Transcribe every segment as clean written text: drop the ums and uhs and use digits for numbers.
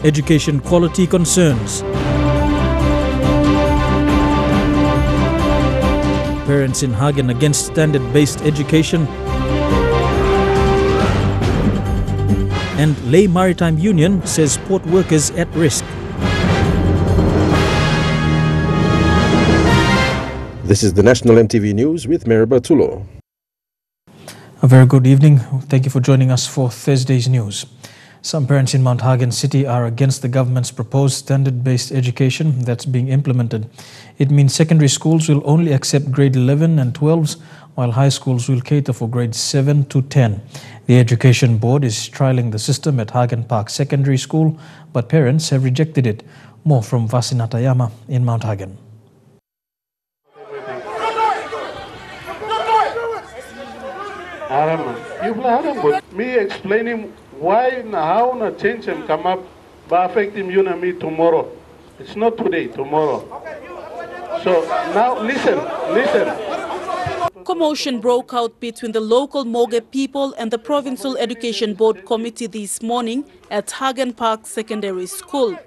education quality concerns. Parents in Hagen against standard-based education. And Lae Maritime Union says port workers at risk. This is the National EMTV News with Meriba Tulo. A very good evening. Thank you for joining us for Thursday's news. Some parents in Mount Hagen City are against the government's proposed standard-based education that's being implemented. It means secondary schools will only accept grade 11 and 12s, while high schools will cater for grades 7 to 10. The Education Board is trialling the system at Hagen Park Secondary School, but parents have rejected it. More from Vasinata Yama in Mount Hagen. Me explaining why and how na change him come up by affecting you and me tomorrow. It's not today, tomorrow. So now listen. Commotion broke out between the local Moge people and the Provincial Education Board Committee this morning at Hagen Park Secondary School.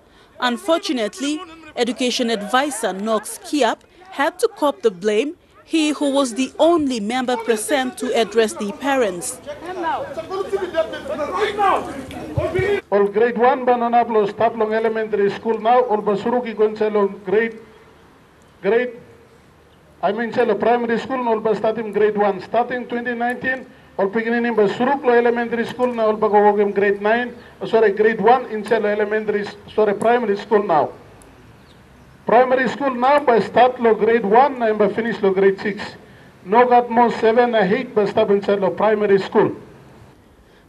Unfortunately, Education Advisor Knox Kiap had to cop the blame, he who was the only member present to address the parents. All grade 1 banana stop long elementary school now, all basuruki gonselong grade primary school all starting grade 1 starting 2019 all beginning ba suruklo elementary school now all bagogem grade 9 grade 1 in Selo elementary primary school now. Primary school now by start lo grade 1 and by finish lo grade 6. No got more 7 and 8 by start in Selo primary school.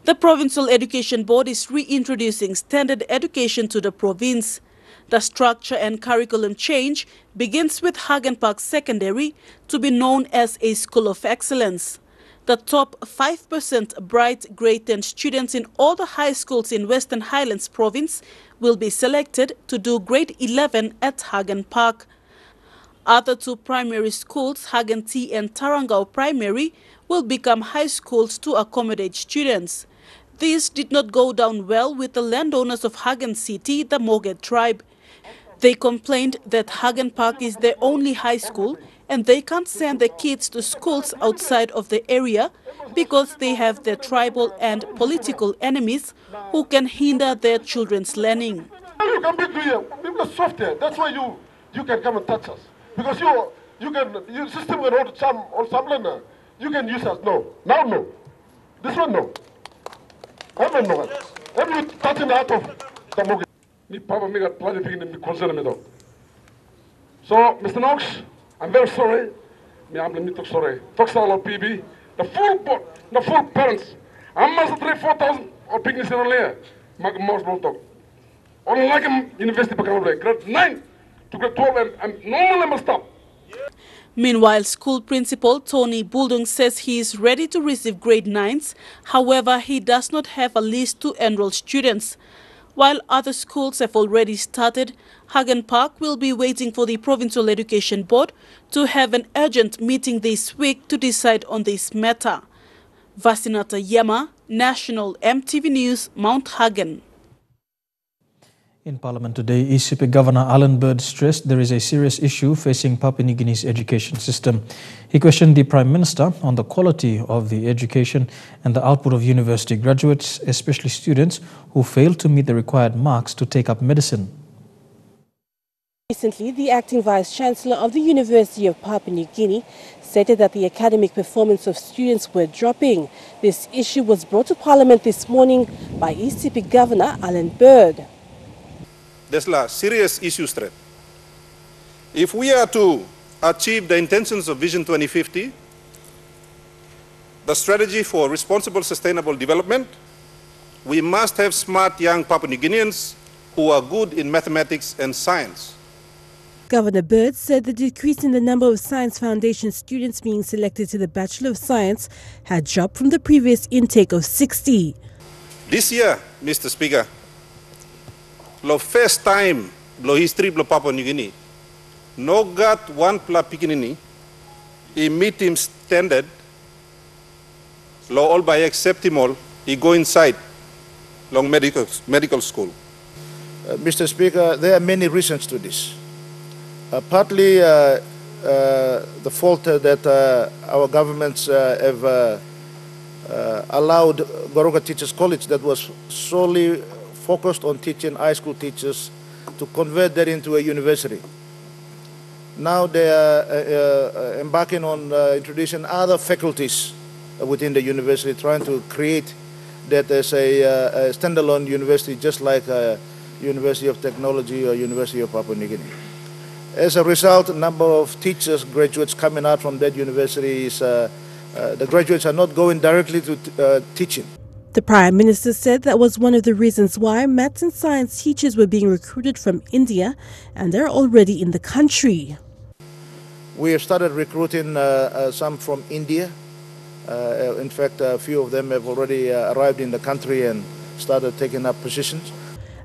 The Provincial Education Board is reintroducing standard education to the province. The structure and curriculum change begins with Hagen Park Secondary to be known as a school of excellence. The top 5% bright grade 10 students in all the high schools in Western Highlands Province will be selected to do grade 11 at Hagen Park. Other two primary schools, Hagen T and Tarangao Primary, will become high schools to accommodate students. This did not go down well with the landowners of Hagen City, the Moge tribe. They complained that Hagen Park is their only high school and they can't send their kids to schools outside of the area because they have their tribal and political enemies who can hinder their children's learning. You can be here, because software, that's why you can come and touch us. Because your system can hold some learner. You can use us, no. Now no. This one no. I don't know. Every touching out of the Moge. Me papa me got plenty of me concern me though. So, Mr. Knox, I'm very sorry. Me I'm me talk sorry. Talk to all PB. The full board, the full parents. I'm must 3,000-4,000 or picnics in there. Mag most don't talk. Only like him university baccalaureate, grade 9 to grade 12 and normally must stop. Meanwhile, school principal Tony Buldung says he is ready to receive grade 9s. However, he does not have a list to enroll students. While other schools have already started, Hagen Park will be waiting for the Provincial Education Board to have an urgent meeting this week to decide on this matter. Vasinata Yama, National EMTV News, Mount Hagen. In Parliament today, ECP Governor Alan Bird stressed there is a serious issue facing Papua New Guinea's education system. He questioned the Prime Minister on the quality of the education and the output of university graduates, especially students who fail to meet the required marks to take up medicine. Recently, the acting Vice-Chancellor of the University of Papua New Guinea stated that the academic performance of students were dropping. This issue was brought to Parliament this morning by ECP Governor Alan Bird. There's a serious issue threat. If we are to achieve the intentions of Vision 2050, the strategy for responsible sustainable development, we must have smart young Papua New Guineans who are good in mathematics and science. Governor Bird said the decrease in the number of Science Foundation students being selected to the Bachelor of Science had dropped from the previous intake of 60. This year, Mr. Speaker, the first time in history of Papua New Guinea, no got one pla pikinini, he meet him standard, all by accept him all, he go inside long medical school. Mr. Speaker, there are many reasons to this. Partly the fault that our governments have allowed Goroka Teachers College, that was solely focused on teaching high school teachers, to convert that into a university. Now they are embarking on introducing other faculties within the university, trying to create that as a standalone university, just like University of Technology or University of Papua New Guinea. As a result, the number of teachers, graduates coming out from that university is, the graduates are not going directly to teaching. The Prime Minister said that was one of the reasons why maths and science teachers were being recruited from India, and they're already in the country. We have started recruiting some from India. In fact, a few of them have already arrived in the country and started taking up positions.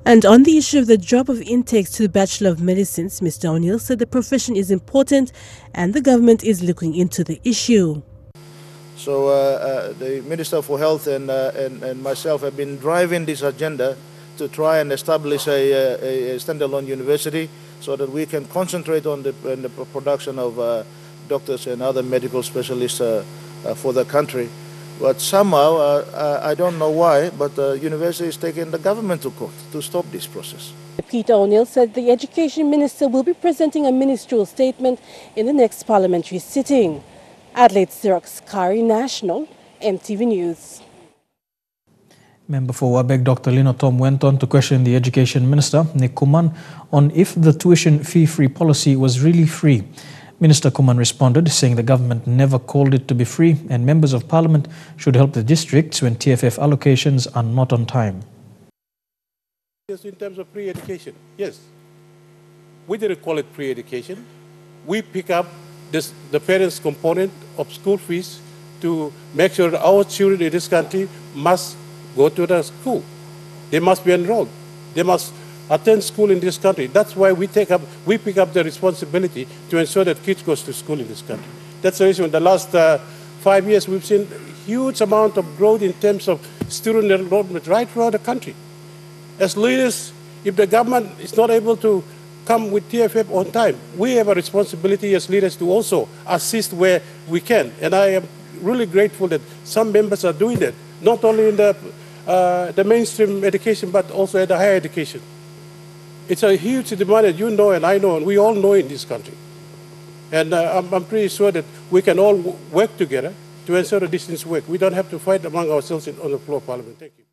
And on the issue of the drop of intakes to the Bachelor of Medicines, Mr. O'Neill said the profession is important and the government is looking into the issue. So the Minister for Health and myself have been driving this agenda to try and establish a standalone university so that we can concentrate on the production of doctors and other medical specialists for the country. But somehow, I don't know why, but the university is taking the government to court to stop this process. Peter O'Neill said the Education Minister will be presenting a ministerial statement in the next parliamentary sitting. Adelaide Xerox Kari, National, EMTV News. Member for Wabeg Dr. Lino Tom went on to question the Education Minister, Nick Kuman, on if the tuition fee-free policy was really free. Minister Kuman responded, saying the government never called it to be free and members of parliament should help the districts when TFF allocations are not on time. Yes, in terms of pre-education, yes. We didn't call it pre-education. We pick up the parents' component of school fees to make sure that our children in this country must go to the school. They must be enrolled. They must attend school in this country. That's why we pick up the responsibility to ensure that kids go to school in this country. That's the reason in the last 5 years we've seen huge amount of growth in terms of student enrollment right throughout the country. As leaders, if the government is not able to come with TFF on time, we have a responsibility as leaders to also assist where we can. And I am really grateful that some members are doing that, not only in the mainstream education, but also at the higher education. It's a huge demand that you know and I know and we all know in this country. And I'm pretty sure that we can all work together to ensure that this things work. We don't have to fight among ourselves on the floor of Parliament. Thank you.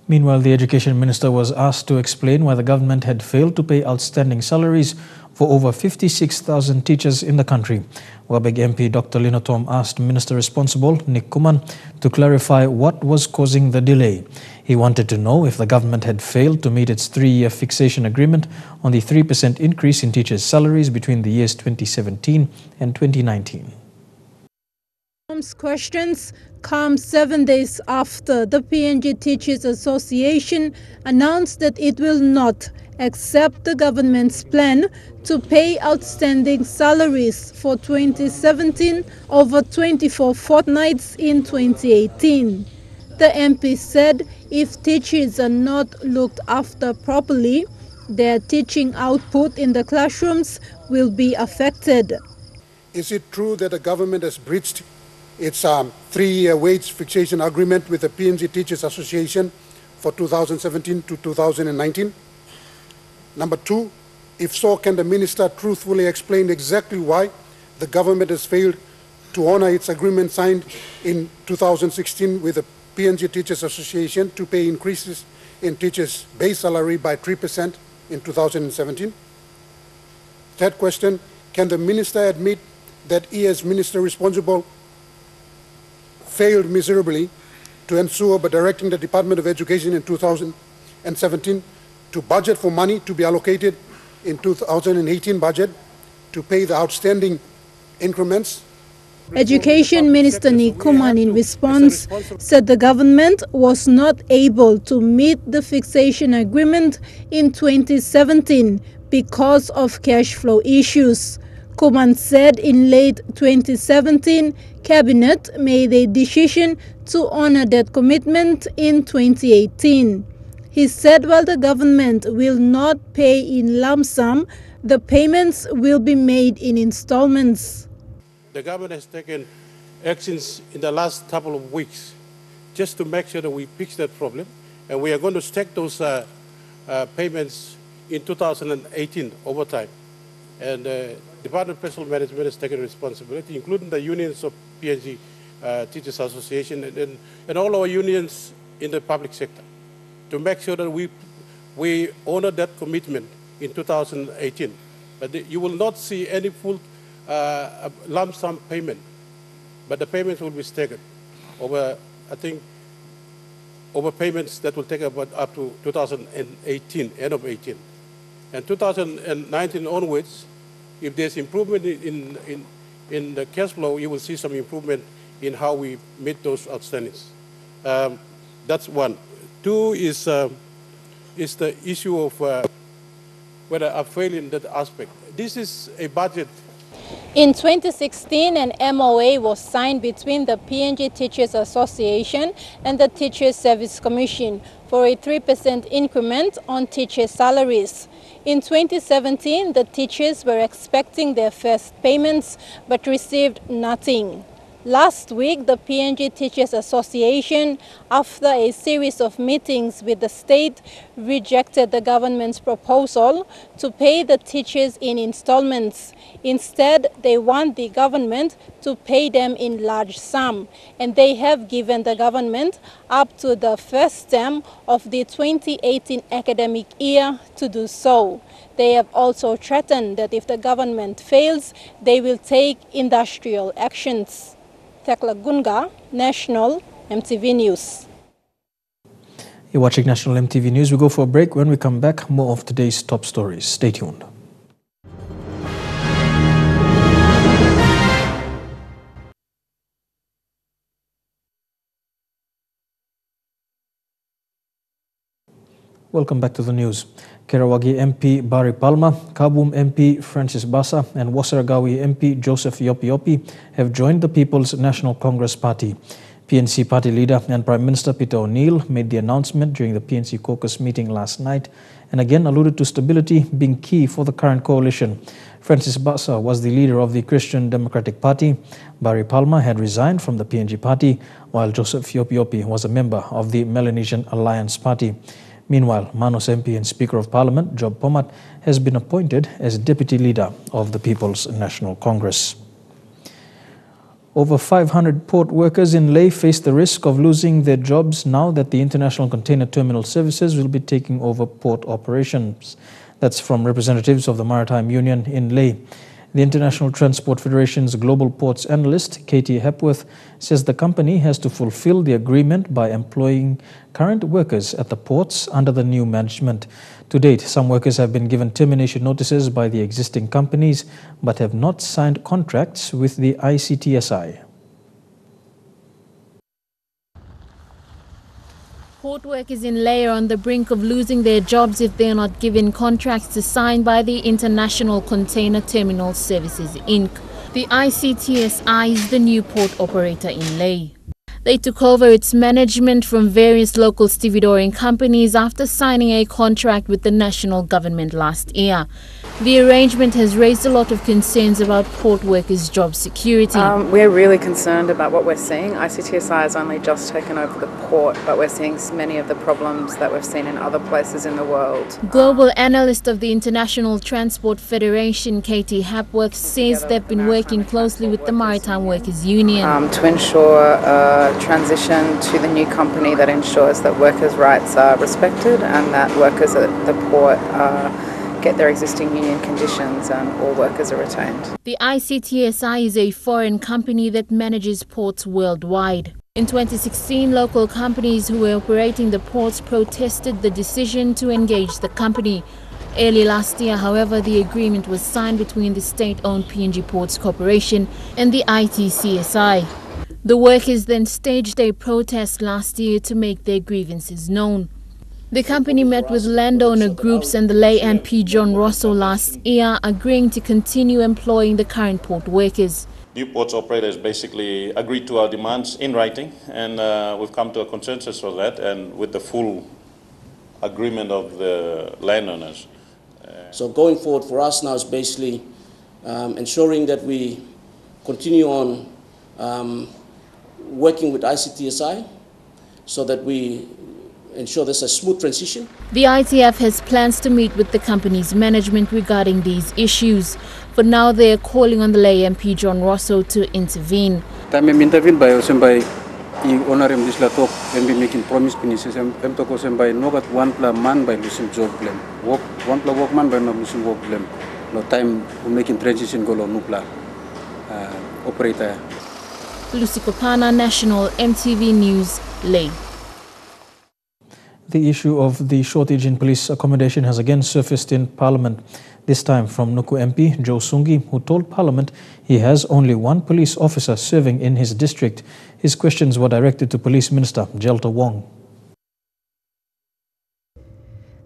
Meanwhile, the Education Minister was asked to explain why the government had failed to pay outstanding salaries for over 56,000 teachers in the country. Wabeg MP Dr. Lino Tom asked Minister responsible, Nick Kuman, to clarify what was causing the delay. He wanted to know if the government had failed to meet its 3-year fixation agreement on the 3% increase in teachers' salaries between the years 2017 and 2019. Questions come 7 days after the PNG Teachers Association announced that it will not accept the government's plan to pay outstanding salaries for 2017 over 24 fortnights in 2018. The MP said if teachers are not looked after properly, their teaching output in the classrooms will be affected. Is it true that the government has breached its 3-year wage fixation agreement with the PNG Teachers Association for 2017 to 2019? Number 2, if so, can the minister truthfully explain exactly why the government has failed to honor its agreement signed in 2016 with the PNG Teachers Association to pay increases in teachers' base salary by 3% in 2017? Third question, can the minister admit that he as minister responsible failed miserably to ensure by directing the Department of Education in 2017 to budget for money to be allocated in 2018 budget to pay the outstanding increments? Education Minister Nick Kuman in response said the government was not able to meet the fixation agreement in 2017 because of cash flow issues. Kuman said in late 2017, Cabinet made a decision to honor that commitment in 2018. He said while the government will not pay in lump sum, the payments will be made in installments. The government has taken actions in the last couple of weeks just to make sure that we fix that problem. And we are going to stack those payments in 2018 over time. And the Department of Personnel Management has taken responsibility, including the unions of PNG Teachers Association and all our unions in the public sector, to make sure that we honor that commitment in 2018. But you will not see any full lump sum payment, but the payments will be staggered over, I think, over payments that will take about up to 2018, end of 18. And 2019 onwards, if there's improvement in the cash flow, you will see some improvement in how we meet those outstandings. That's one. Two is the issue of whether I fail in that aspect. This is a budget. In 2016, an MOA was signed between the PNG Teachers Association and the Teachers Service Commission for a 3% increment on teacher salaries. In 2017, the teachers were expecting their first payments but received nothing. Last week, the PNG Teachers Association, after a series of meetings with the state, rejected the government's proposal to pay the teachers in installments. Instead, they want the government to pay them in large sum, and they have given the government up to the first term of the 2018 academic year to do so. They have also threatened that if the government fails, they will take industrial actions. Tekla Gunga, National MTV News. You're watching National MTV News. We go for a break. When we come back, more of today's top stories. Stay tuned. Welcome back to the news. Kerawagi MP Barry Palma, Kabum MP Francis Basa and Wasaragawi MP Joseph Yopi Yopi have joined the People's National Congress Party. PNC party leader and Prime Minister Peter O'Neill made the announcement during the PNC caucus meeting last night and again alluded to stability being key for the current coalition. Francis Basa was the leader of the Christian Democratic Party. Barry Palma had resigned from the PNG party, while Joseph Yopi Yopi was a member of the Melanesian Alliance Party. Meanwhile, Manus MP and Speaker of Parliament, Job Pomat, has been appointed as Deputy Leader of the People's National Congress. Over 500 port workers in Lae face the risk of losing their jobs now that the International Container Terminal Services will be taking over port operations. That's from representatives of the Maritime Union in Lae. The International Transport Federation's Global Ports Analyst, Katie Hepworth, says the company has to fulfill the agreement by employing current workers at the ports under the new management. To date, some workers have been given termination notices by the existing companies but have not signed contracts with the ICTSI. Port workers in Lae are on the brink of losing their jobs if they are not given contracts to sign by the International Container Terminal Services, Inc. The ICTSI is the new port operator in Lae. They took over its management from various local stevedoring companies after signing a contract with the national government last year. The arrangement has raised a lot of concerns about port workers' job security. We're really concerned about what we're seeing. ICTSI has only just taken over the port, but we're seeing many of the problems that we've seen in other places in the world. Global analyst of the International Transport Federation, Katie Hepworth, says they've been working closely with the Maritime Workers Union to ensure a transition to the new company that ensures that workers' rights are respected and that workers at the port get their existing union conditions and all workers are retained. The ICTSI is a foreign company that manages ports worldwide. In 2016, local companies who were operating the ports protested the decision to engage the company. Early last year, however, the agreement was signed between the state-owned PNG Ports Corporation and the ITCSI. The workers then staged a protest last year to make their grievances known. The company met with landowner groups and the Lae MP John Rosso last year, agreeing to continue employing the current port workers. New ports operators basically agreed to our demands in writing, and we've come to a consensus for that, and with the full agreement of the landowners. So going forward for us now is basically ensuring that we continue on working with ICTSI so that we ensure there's a smooth transition. The ITF has plans to meet with the company's management regarding these issues. For now, they are calling on the Lae MP John Rosso to intervene. Time intervene by Osembai, honorable legislator, and be making promise pinises, and to Osembai, no got one pla man by losing job blame. One pla workman by not losing work blame. No time making transition go on nupla operator. Lucy Kopana, National MTV News, Lae. The issue of the shortage in police accommodation has again surfaced in Parliament, this time from Nuku MP Joe Sungi, who told Parliament he has only one police officer serving in his district. His questions were directed to Police Minister Jelta Wong.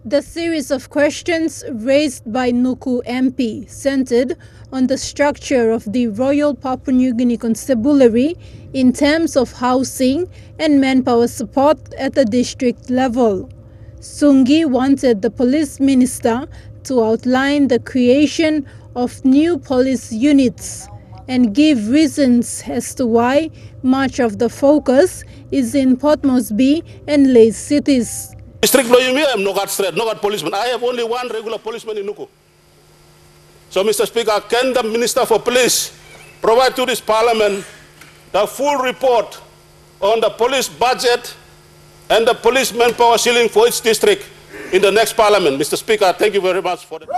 The series of questions raised by Nuku MP centered on the structure of the Royal Papua New Guinea Constabulary in terms of housing and manpower support at the district level. Sungi wanted the police minister to outline the creation of new police units and give reasons as to why much of the focus is in Port Moresby and Lae cities. District law, I am no guard straight, no guard policeman. I have only one regular policeman in Nuku. So, Mr. Speaker, can the Minister for Police provide to this Parliament the full report on the police budget and the police manpower ceiling for each district in the next Parliament? Mr. Speaker, thank you very much for that.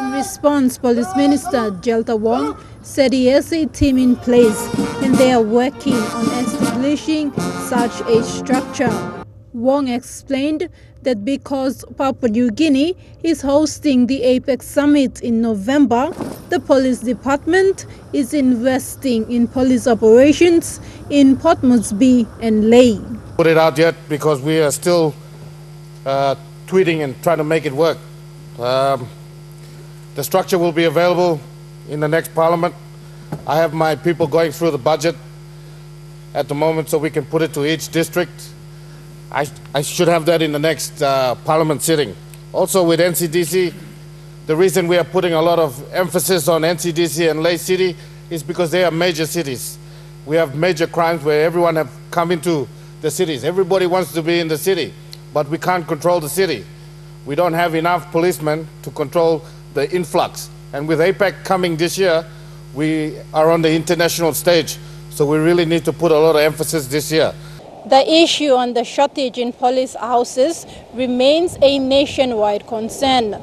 In response, Police Minister Jelta Wong said he has a team in place and they are working on establishing such a structure. Wong explained that because Papua New Guinea is hosting the APEC Summit in November, the police department is investing in police operations in Port Moresby and Lae. Put it out yet because we are still tweeting and trying to make it work. The structure will be available in the next Parliament. I have my people going through the budget at the moment so we can put it to each district. I should have that in the next Parliament sitting. Also with NCDC, the reason we are putting a lot of emphasis on NCDC and Lae City is because they are major cities. We have major crimes where everyone have come into the cities. Everybody wants to be in the city, but we can't control the city. We don't have enough policemen to control the influx. And with APEC coming this year, we are on the international stage, so we really need to put a lot of emphasis this year. The issue on the shortage in police houses remains a nationwide concern.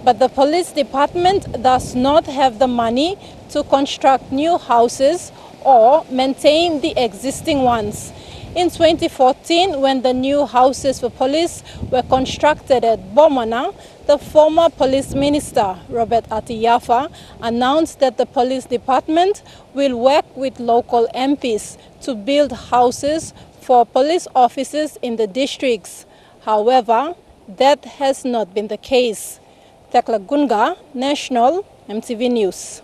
But the police department does not have the money to construct new houses or maintain the existing ones. In 2014, when the new houses for police were constructed at Bomana, the former police minister, Robert Atiyafa, announced that the police department will work with local MPs to build houses for police officers in the districts. However, that has not been the case. Tekla Gunga, National MTV News.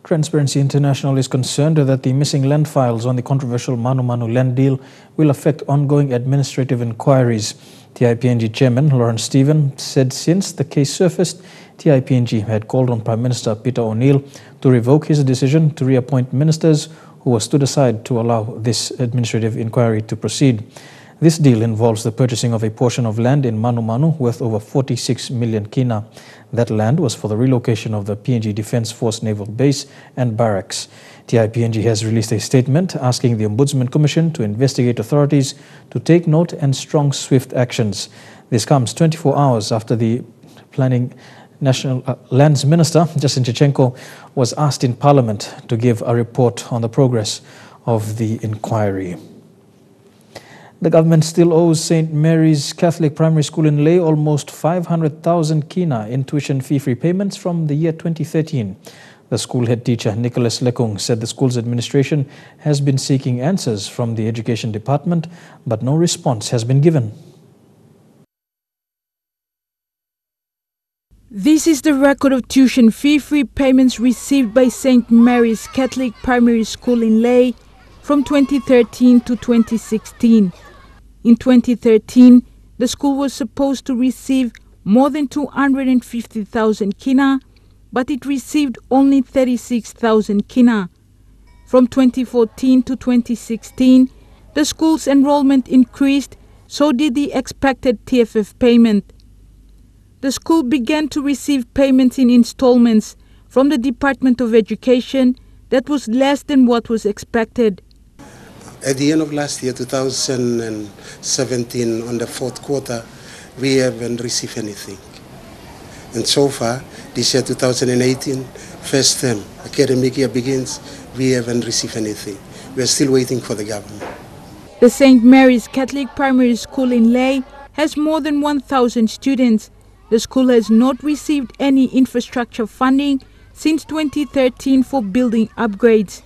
Transparency International is concerned that the missing land files on the controversial Manu Manu land deal will affect ongoing administrative inquiries. TIPNG Chairman Lawrence Stephen said since the case surfaced, TIPNG had called on Prime Minister Peter O'Neill to revoke his decision to reappoint ministers who were stood aside to allow this administrative inquiry to proceed. This deal involves the purchasing of a portion of land in Manu Manu worth over 46 million kina. That land was for the relocation of the PNG Defence Force Naval Base and Barracks. TIPNG has released a statement asking the Ombudsman Commission to investigate authorities to take note and strong, swift actions. This comes 24 hours after the Planning National Lands Minister, Justin Chichenko, was asked in Parliament to give a report on the progress of the inquiry. The government still owes St. Mary's Catholic Primary School in Lae almost 500,000 kina in tuition fee-free payments from the year 2013. The school head teacher, Nicholas Lekung, said the school's administration has been seeking answers from the Education Department, but no response has been given. This is the record of tuition fee-free payments received by St. Mary's Catholic Primary School in Lae from 2013 to 2016. In 2013, The school was supposed to receive more than 250,000 kina, but it received only 36,000 kina. From 2014 to 2016, the school's enrollment increased, so did the expected TFF payment. The school began to receive payments in installments from the Department of Education that was less than what was expected. At the end of last year, 2017, on the fourth quarter, we haven't received anything. And so far, this year, 2018, first term, academic year begins, we haven't received anything. We are still waiting for the government. The St. Mary's Catholic Primary School in Lae has more than 1,000 students. The school has not received any infrastructure funding since 2013 for building upgrades.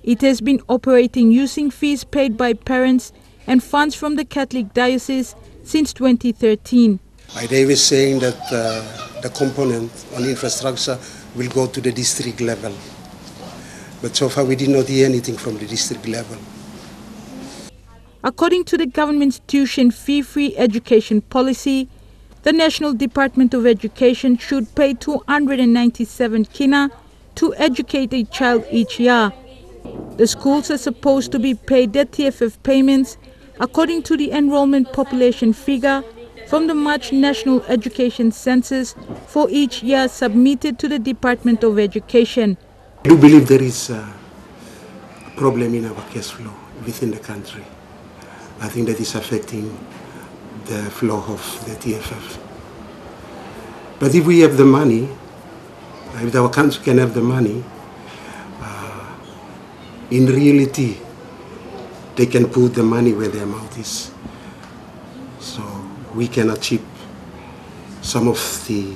It has been operating using fees paid by parents and funds from the Catholic Diocese since 2013. My Dave is saying that the component on infrastructure will go to the district level. But so far we did not hear anything from the district level. According to the government's tuition fee-free education policy, the National Department of Education should pay 297 kina to educate a child each year. The schools are supposed to be paid their TFF payments according to the enrollment population figure from the March National Education Census for each year submitted to the Department of Education. I do believe there is a problem in our cash flow within the country. I think that is affecting the flow of the TFF. But if we have the money, if our country can have the money, in reality, they can put the money where their mouth is. So we can achieve some of the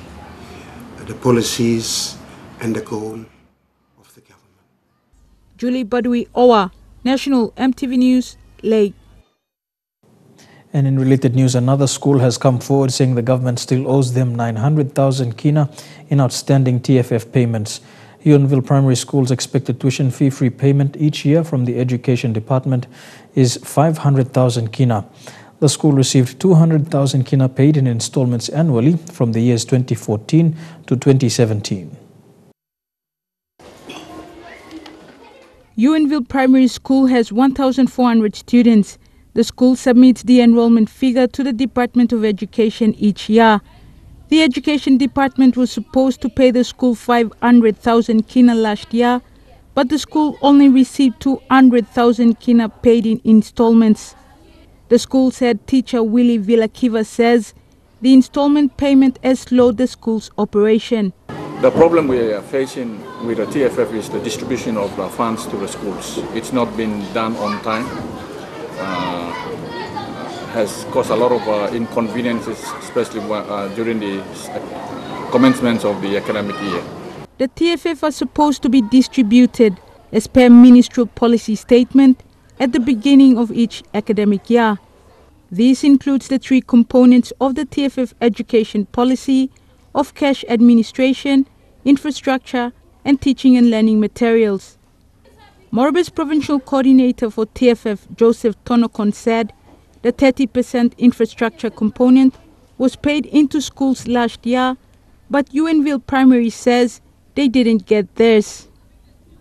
policies and the goal of the government. Julie Badui Owa, National MTV News, Lae. And in related news, another school has come forward saying the government still owes them 900,000 kina in outstanding TFF payments. Unionville Primary School's expected tuition fee-free payment each year from the Education Department is 500,000 kina. The school received 200,000 kina paid in installments annually from the years 2014 to 2017. Unionville Primary School has 1,400 students. The school submits the enrollment figure to the Department of Education each year. The Education Department was supposed to pay the school 500,000 kina last year, but the school only received 200,000 kina paid in installments. The school's head teacher Willie Villakiva says the installment payment has slowed the school's operation. The problem we are facing with the TFF is the distribution of the funds to the schools. It's not been done on time. Has caused a lot of inconveniences, especially during the commencement of the academic year. The TFF are supposed to be distributed as per ministerial policy statement at the beginning of each academic year. This includes the three components of the TFF education policy of cash administration, infrastructure, and teaching and learning materials. Morobe's provincial coordinator for TFF, Joseph Tonokon, said the 30% infrastructure component was paid into schools last year, but Unionville Primary says they didn't get theirs.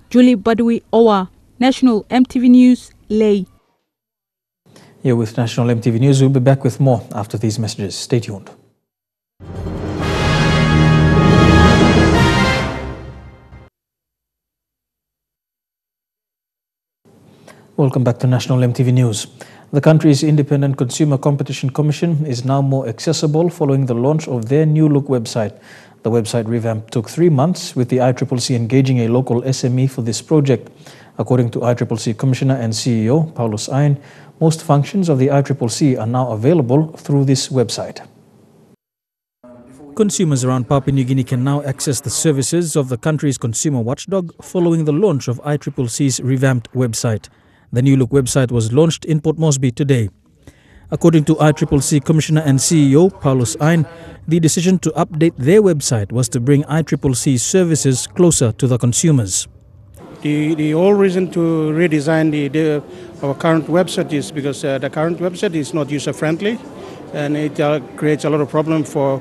Julie Badui Owa, National MTV News, Lae. Here with National MTV News, we'll be back with more after these messages. Stay tuned. Welcome back to National MTV News. The country's Independent Consumer Competition Commission is now more accessible following the launch of their new look website. The website revamp took 3 months, with the ICCC engaging a local SME for this project. According to ICCC Commissioner and CEO Paulus Ain, most functions of the ICCC are now available through this website. Consumers around Papua New Guinea can now access the services of the country's consumer watchdog following the launch of ICCC's revamped website. The new look website was launched in Port Moresby today. According to ICCC Commissioner and CEO Paulus Ain, the decision to update their website was to bring ICCC's services closer to the consumers. The whole reason to redesign the our current website is, because the current website is not user-friendly, and it creates a lot of problem for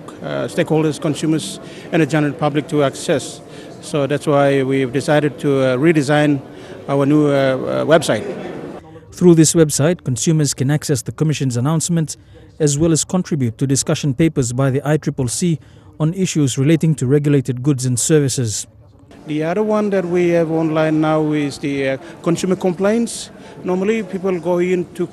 stakeholders, consumers, and the general public to access. So that's why we've decided to redesign our new website. Through this website, consumers can access the Commission's announcements as well as contribute to discussion papers by the ICCC on issues relating to regulated goods and services. The other one that we have online now is the consumer complaints. Normally people go in to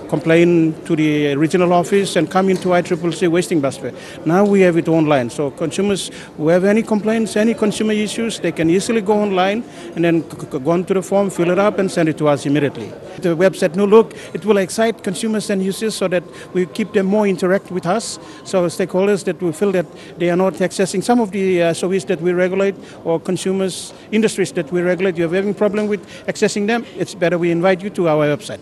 complain to the regional office and come into ICCC wasting basket. Now we have it online, so consumers who have any complaints, any consumer issues, they can easily go online and then go onto the form, fill it up and send it to us immediately. The website new look, it will excite consumers and users so that we keep them more interact with us, so stakeholders that we feel that they are not accessing some of the services that we regulate, or consumers, industries that we regulate, you are having problem with accessing them, it's better we invite you to our website.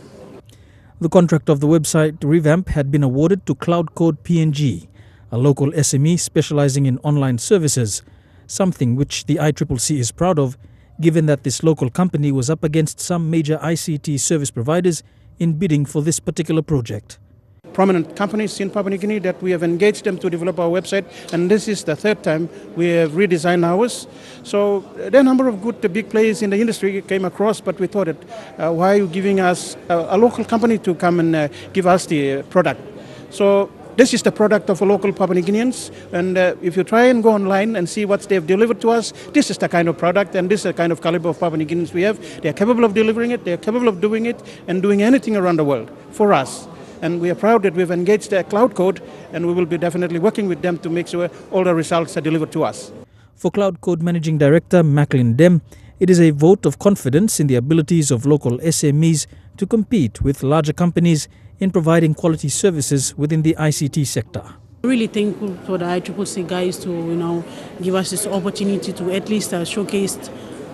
The contract of the website revamp had been awarded to Cloud Code PNG, a local SME specializing in online services, something which the ICCC is proud of, given that this local company was up against some major ICT service providers in bidding for this particular project. Prominent companies in Papua New Guinea that we have engaged them to develop our website, and this is the third time we have redesigned ours. So there are a number of good big players in the industry came across, but we thought that why are you giving us a local company to come and give us the product? So this is the product of a local Papua New Guineans, and if you try and go online and see what they've delivered to us, this is the kind of product and this is the kind of caliber of Papua New Guineans we have. They are capable of delivering it, they are capable of doing it and doing anything around the world for us. And we are proud that we've engaged Cloud Code, and we will be definitely working with them to make sure all the results are delivered to us. For Cloud Code Managing Director Macklin Dem, it is a vote of confidence in the abilities of local SMEs to compete with larger companies in providing quality services within the ICT sector. Really thankful for the ICCC guys to give us this opportunity to at least showcase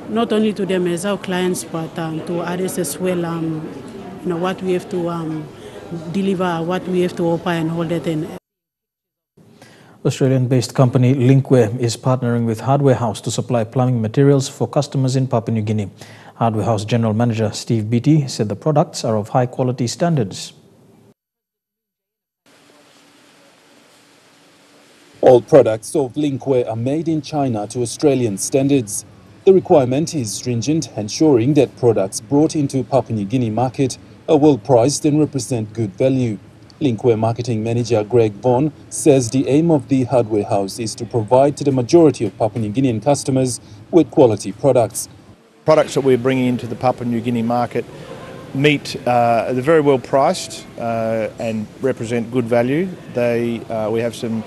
not only to them as our clients, but to others as well. What we have to deliver, what we have to offer and hold it in. Australian-based company Linkware is partnering with Hardware House to supply plumbing materials for customers in Papua New Guinea. Hardware House General Manager Steve Beattie said the products are of high quality standards. All products of Linkware are made in China to Australian standards. The requirement is stringent, ensuring that products brought into Papua New Guinea market are well priced and represent good value. Linkware marketing manager Greg Vaughan says the aim of the Hardware House is to provide to the majority of Papua New Guinean customers with quality products. Products that we're bringing into the Papua New Guinea market they're very well priced and represent good value. We have some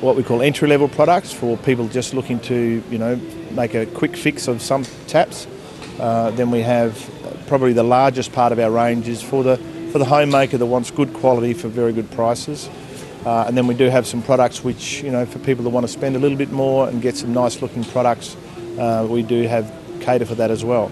what we call entry-level products for people just looking to make a quick fix of some taps. Then we have probably the largest part of our range is for the homemaker that wants good quality for very good prices. And then we do have some products which, for people that want to spend a little bit more and get some nice looking products, we do have cater for that as well.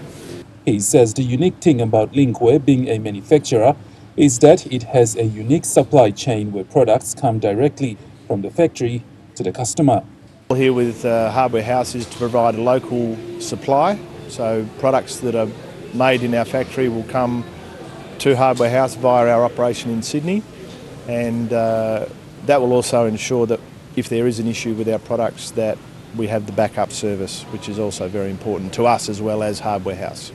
He says the unique thing about Linkware being a manufacturer is that it has a unique supply chain where products come directly from the factory to the customer. Here with Hardware House is to provide a local supply, so products that are made in our factory will come to Hardware House via our operation in Sydney, and that will also ensure that if there is an issue with our products that we have the backup service, which is also very important to us as well as Hardware House.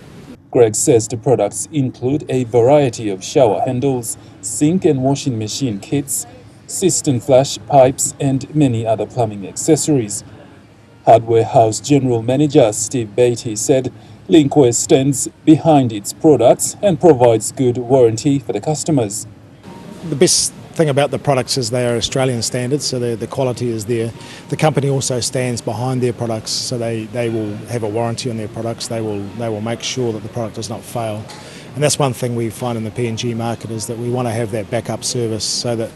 Greg says the products include a variety of shower handles, sink and washing machine kits, cistern flush pipes and many other plumbing accessories. Hardware House General Manager Steve Beattie said Linkware stands behind its products and provides good warranty for the customers. The best thing about the products is they are Australian standards, so the quality is there. The company also stands behind their products, so they will have a warranty on their products. They will make sure that the product does not fail. And that's one thing we find in the PNG market is that we want to have that backup service so that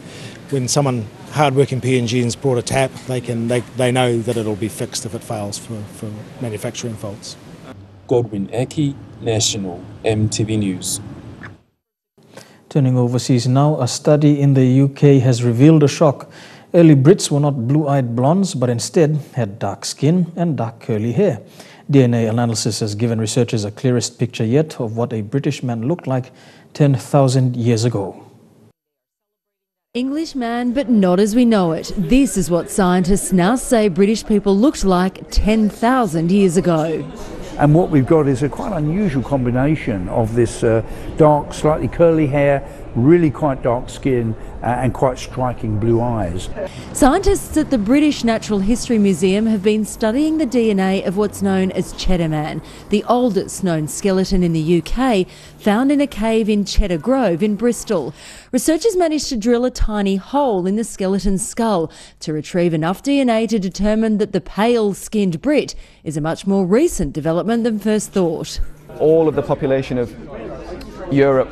when someone hard-working PNG's brought a tap, they know that it'll be fixed if it fails for manufacturing faults. Godwin Aki, National EMTV News. Turning overseas now, a study in the UK has revealed a shock Early Brits were not blue-eyed blondes, but instead had dark skin and dark curly hair. DNA analysis has given researchers a clearest picture yet of what a British man looked like 10,000 years ago. English man, but not as we know it. This is what scientists now say British people looked like 10,000 years ago. And what we've got is a quite unusual combination of this dark, slightly curly hair, really quite dark skin and quite striking blue eyes. Scientists at the British Natural History Museum have been studying the DNA of what's known as Cheddar Man, the oldest known skeleton in the UK, found in a cave in Cheddar Grove in Bristol. Researchers managed to drill a tiny hole in the skeleton's skull to retrieve enough DNA to determine that the pale-skinned Brit is a much more recent development than first thought. All of the population of Europe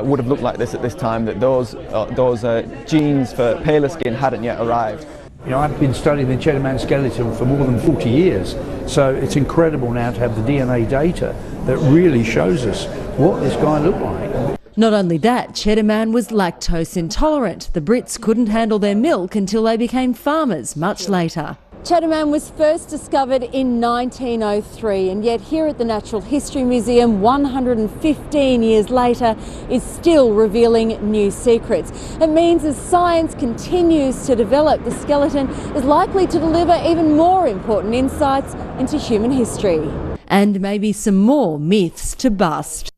would have looked like this at this time, that those genes for paler skin hadn't yet arrived. You know, I've been studying the Cheddar Man skeleton for more than 40 years, so it's incredible now to have the DNA data that really shows us what this guy looked like. Not only that, Cheddar Man was lactose intolerant. The Brits couldn't handle their milk until they became farmers much later. Cheddar Man was first discovered in 1903, and yet here at the Natural History Museum 115 years later is still revealing new secrets. It means as science continues to develop, the skeleton is likely to deliver even more important insights into human history. And maybe some more myths to bust.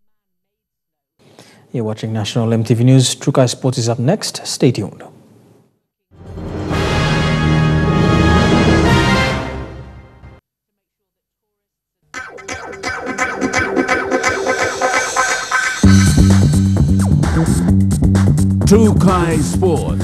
You're watching National EMTV News. Trukai Sports is up next. Stay tuned. Trukai Sports.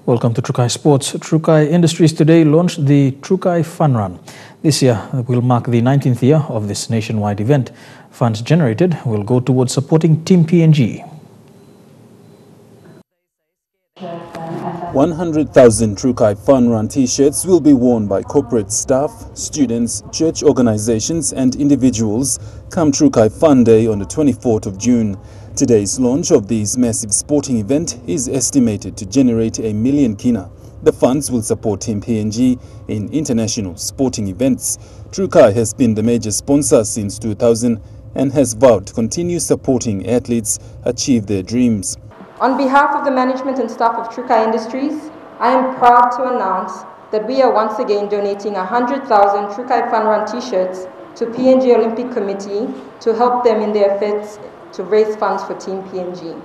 Welcome to Trukai Sports. Trukai Industries today launched the Trukai Fun Run. This year will mark the 19th year of this nationwide event. Funds generated will go towards supporting Team PNG. 100,000 Trukai Fun Run t-shirts will be worn by corporate staff, students, church organizations and individuals come Trukai Fun Day on the 24th of June. Today's launch of this massive sporting event is estimated to generate $1 million kina. The funds will support Team PNG in international sporting events. Trukai has been the major sponsor since 2000 and has vowed to continue supporting athletes achieve their dreams. On behalf of the management and staff of Trukai Industries, I am proud to announce that we are once again donating 100,000 Trukai Fun Run t-shirts to PNG Olympic Committee to help them in their efforts to raise funds for Team PNG.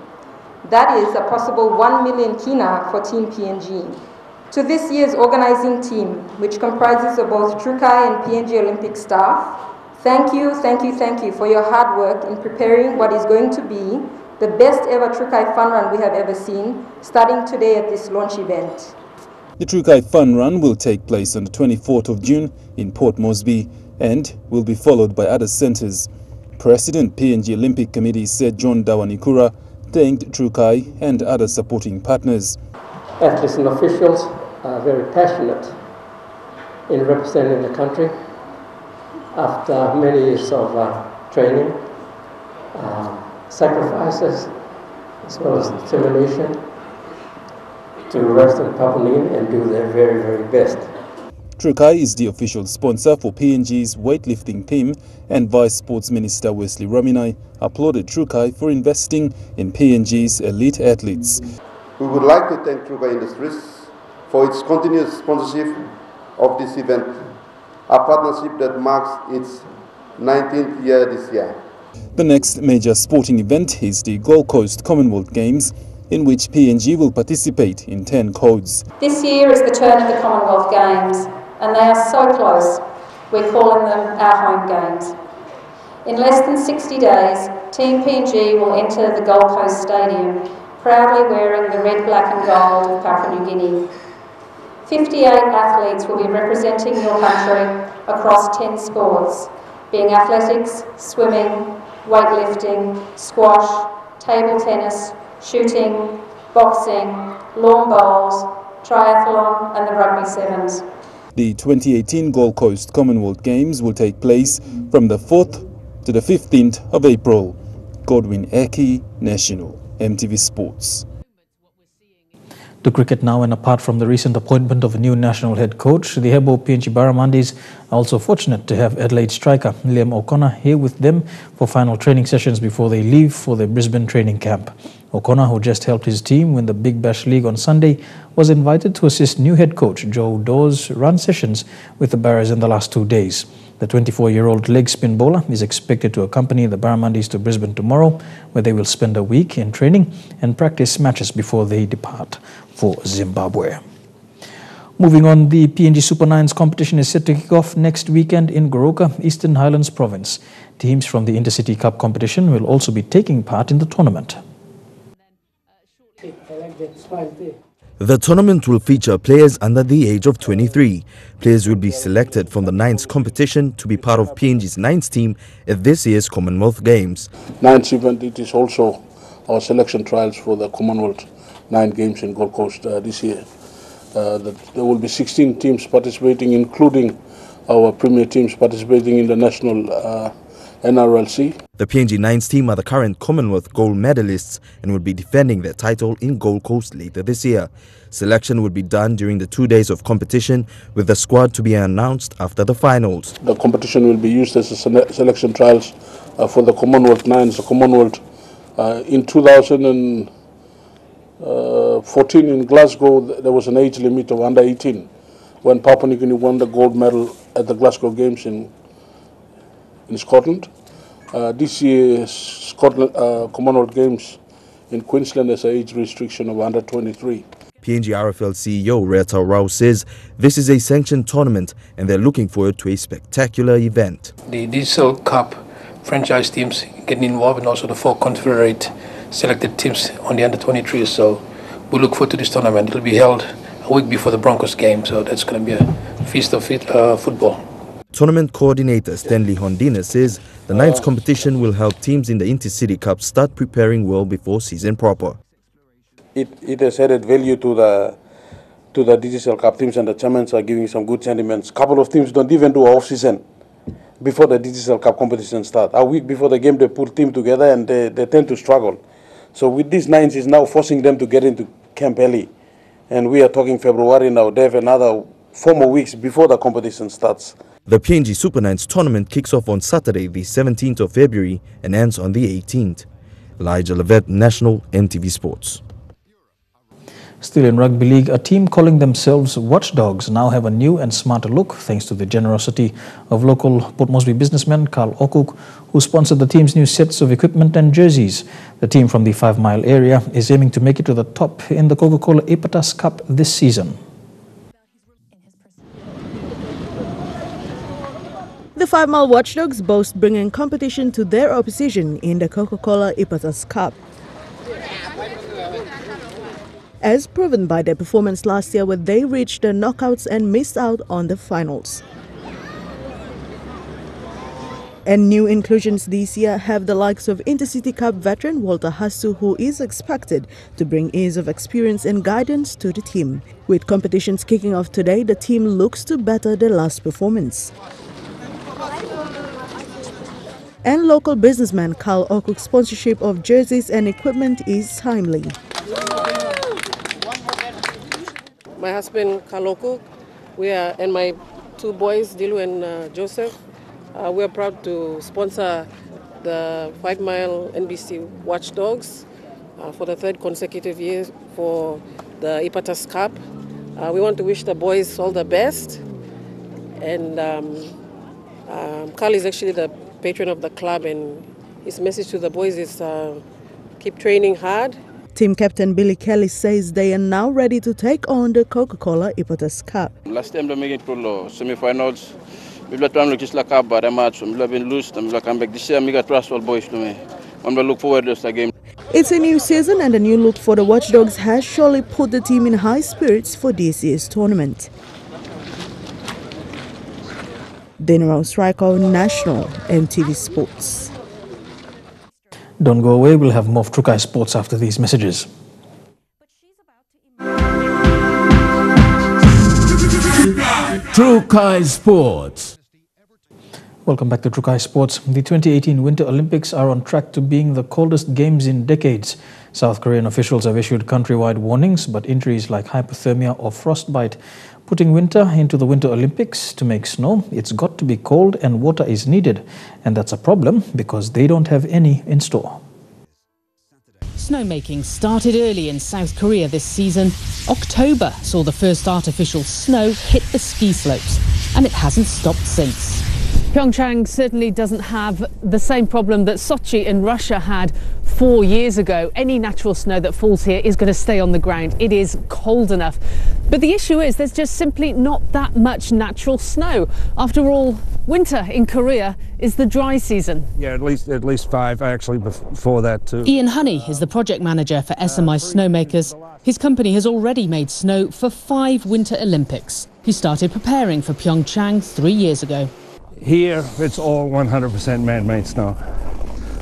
That is a possible 1 million kina for Team PNG. To this year's organizing team, which comprises of both Trukai and PNG Olympic staff, thank you for your hard work in preparing what is going to be the best ever Trukai Fun Run we have ever seen, starting today at this launch event. The Trukai Fun Run will take place on the 24th of June in Port Moresby and will be followed by other centres. President PNG Olympic Committee said John Dawanikura thanked Trukai and other supporting partners. Athletes and officials are very passionate in representing the country after many years of training, sacrifices, as well as determination to rest in Papua New Guinea and do their very, very best. Trukai is the official sponsor for PNG's weightlifting team, and Vice Sports Minister Wesley Raminai applauded Trukai for investing in PNG's elite athletes. We would like to thank Trukai Industries for its continuous sponsorship of this event, a partnership that marks its 19th year this year. The next major sporting event is the Gold Coast Commonwealth Games, in which PNG will participate in 10 codes. This year is the turn of the Commonwealth Games, and they are so close, we're calling them our home games. In less than 60 days, Team PNG will enter the Gold Coast Stadium, proudly wearing the red, black and gold of Papua New Guinea. 58 athletes will be representing your country across 10 sports, being athletics, swimming, weightlifting, squash, table tennis, shooting, boxing, lawn bowls, triathlon and the rugby sevens. The 2018 Gold Coast Commonwealth Games will take place from the 4th to the 15th of April. Godwin Eki, National, EMTV Sports. To cricket now, and apart from the recent appointment of a new national head coach, the Hebo PNG Barramandis are also fortunate to have Adelaide striker Liam O'Connor here with them for final training sessions before they leave for their Brisbane training camp. O'Connor, who just helped his team win the Big Bash League on Sunday, was invited to assist new head coach Joe Dawes run sessions with the Barras in the last 2 days. The 24-year-old leg spin bowler is expected to accompany the Barramandis to Brisbane tomorrow, where they will spend a week in training and practice matches before they depart for Zimbabwe. Moving on, the PNG Super Nines competition is set to kick off next weekend in Goroka, Eastern Highlands Province. Teams from the Intercity Cup competition will also be taking part in the tournament. The tournament will feature players under the age of 23. Players will be selected from the Nines competition to be part of PNG's Nines team at this year's Commonwealth Games. Nines event, it is also our selection trials for the Commonwealth 9 Games in Gold Coast this year. There will be 16 teams participating, including our premier teams participating in the national NRLC. The PNG Nines team are the current Commonwealth gold medalists and will be defending their title in Gold Coast later this year. Selection will be done during the 2 days of competition, with the squad to be announced after the finals. The competition will be used as a selection trials for the Commonwealth Nines. The Commonwealth in 2014 in Glasgow, there was an age limit of under 18 when Papua New Guinea won the gold medal at the Glasgow Games in Scotland. This year's Scotland Commonwealth Games in Queensland has an age restriction of under 23. PNG RFL CEO Reta Rao says this is a sanctioned tournament and they're looking forward to a spectacular event. The Digital Cup franchise teams getting involved, and also the 4 confederate selected teams on the under 23. So we look forward to this tournament. It will be held a week before the Broncos game, so that's going to be a feast of football. Tournament coordinator Stanley Hondina says the Nines competition will help teams in the Intercity Cup start preparing well before season proper. It has added value to the Digital Cup teams, and the chairmen are giving some good sentiments. A couple of teams don't even do off-season before the Digital Cup competition starts. A week before the game, they put team together and they tend to struggle. So with these Nines, is now forcing them to get into camp early. And we are talking February now. They have another 4 more weeks before the competition starts. The PNG Super Nines tournament kicks off on Saturday, the 17th of February and ends on the 18th. Elijah Levet, National, EMTV Sports. Still in Rugby League, a team calling themselves Watchdogs now have a new and smarter look thanks to the generosity of local Port Moresby businessman Carl Okuk, who sponsored the team's new sets of equipment and jerseys. The team from the 5 Mile area is aiming to make it to the top in the Coca-Cola Ipatas Cup this season. The 5 Mile Watchdogs boast bringing competition to their opposition in the Coca-Cola Ipatas Cup, as proven by their performance last year where they reached the knockouts and missed out on the finals. And new inclusions this year have the likes of Intercity Cup veteran Walter Hasu, who is expected to bring years of experience and guidance to the team. With competitions kicking off today, the team looks to better their last performance. And local businessman Carl Okuk's sponsorship of jerseys and equipment is timely. My husband Carl Okuk, and my 2 boys Dilu and Joseph, we are proud to sponsor the 5 Mile NBC Watchdogs for the 3rd consecutive year for the Ipatas Cup. We want to wish the boys all the best, and Carl is actually the patron of the club, and his message to the boys is keep training hard. Team captain Billy Kelly says they are now ready to take on the Coca-Cola Ipatas Cup. Last time they made it to the semi-finals. We got to just like a bad match. We have been lost. We come back this year. We got trust all boys to me. I'm look forward to the game. It's a new season, and a new look for the Watchdogs has surely put the team in high spirits for this year's tournament. Denaro Striker, National, EMTV Sports. Don't go away, we'll have more of Trukai Sports after these messages. Trukai Sports. Welcome back to Trukai Sports. The 2018 Winter Olympics are on track to being the coldest games in decades. South Korean officials have issued countrywide warnings, but injuries like hypothermia or frostbite. Putting winter into the Winter Olympics to make snow, it's got to be cold and water is needed. And that's a problem because they don't have any in store. Snowmaking started early in South Korea this season. October saw the first artificial snow hit the ski slopes, and it hasn't stopped since. Pyeongchang certainly doesn't have the same problem that Sochi in Russia had 4 years ago. Any natural snow that falls here is going to stay on the ground. It is cold enough. But the issue is there's just simply not that much natural snow. After all, winter in Korea is the dry season. Yeah, at least 5 actually before that too. Ian Honey is the project manager for SMI Snowmakers. His company has already made snow for 5 Winter Olympics. He started preparing for Pyeongchang 3 years ago. Here, it's all 100% man-made snow.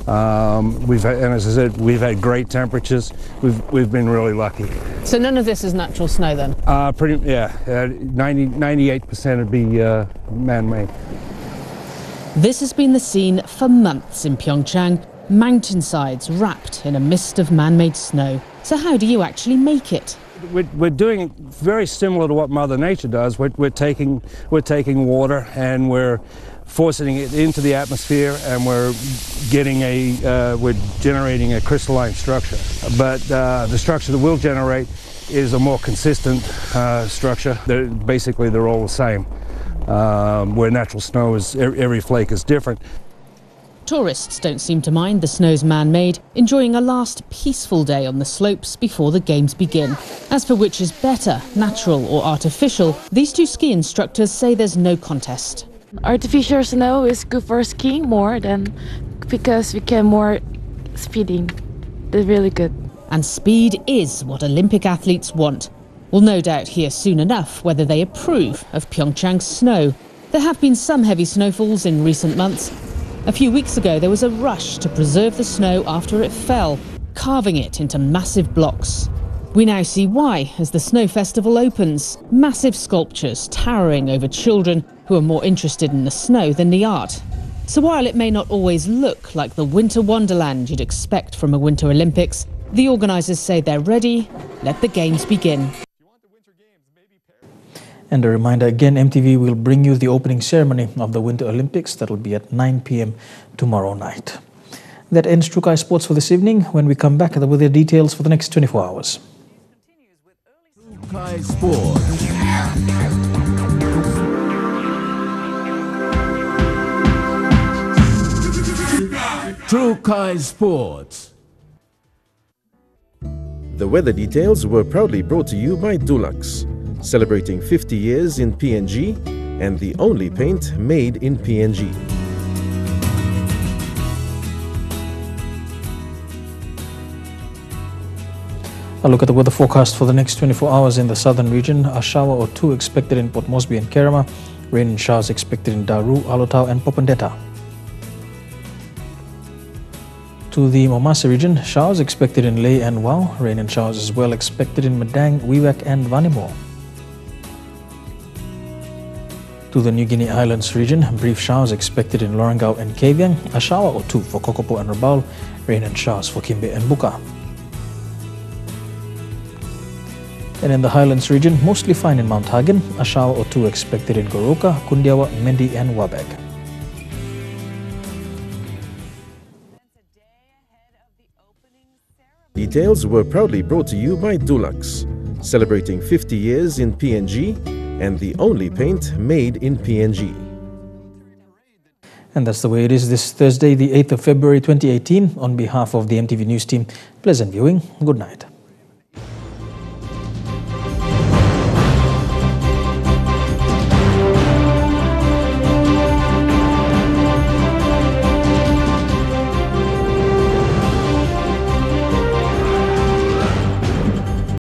And as I said, we've had great temperatures. We've been really lucky. So none of this is natural snow then? 98% would be man-made. This has been the scene for months in Pyeongchang. Mountainsides wrapped in a mist of man-made snow. So how do you actually make it? We're doing it very similar to what Mother Nature does. We're taking water and we're forcing it into the atmosphere, and we're generating a crystalline structure. But the structure that we'll generate is a more consistent structure. Basically, they're all the same. Where natural snow is, every flake is different. Tourists don't seem to mind the snow's man-made, enjoying a last peaceful day on the slopes before the games begin. As for which is better, natural or artificial, these two ski instructors say there's no contest. Artificial snow is good for skiing more than because we can more speeding. They're really good. And speed is what Olympic athletes want. We'll no doubt hear soon enough whether they approve of Pyeongchang's snow. There have been some heavy snowfalls in recent months. A few weeks ago, there was a rush to preserve the snow after it fell, carving it into massive blocks. We now see why as the Snow Festival opens. Massive sculptures towering over children who are more interested in the snow than the art. So while it may not always look like the winter wonderland you'd expect from a Winter Olympics, the organisers say they're ready. Let the games begin. And a reminder again, EMTV will bring you the opening ceremony of the Winter Olympics. That will be at 9 p.m. tomorrow night. That ends Trukai Sports for this evening. When we come back with the details for the next 24 hours. Trukai Sports. Trukai Sports. The weather details were proudly brought to you by Dulux, celebrating 50 years in PNG and the only paint made in PNG. A look at the weather forecast for the next 24 hours in the southern region. A shower or two expected in Port Moresby and Kerama. Rain and showers expected in Daru, Alotau and Popondetta. To the Momasa region, showers expected in Lae and Wau. Rain and showers as well expected in Madang, Wewak and Vanimo. To the New Guinea Islands region, brief showers expected in Lorengau and Kavieng. A shower or two for Kokopo and Rabaul. Rain and showers for Kimbe and Buka. And in the Highlands region, mostly fine in Mount Hagen. A shower or two expected in Goroka, Kundiawa, Mendi and Wabag. Details were proudly brought to you by Dulux, celebrating 50 years in PNG and the only paint made in PNG. And that's the way it is this Thursday, the 8th of February 2018. On behalf of the EMTV News team, pleasant viewing. Good night.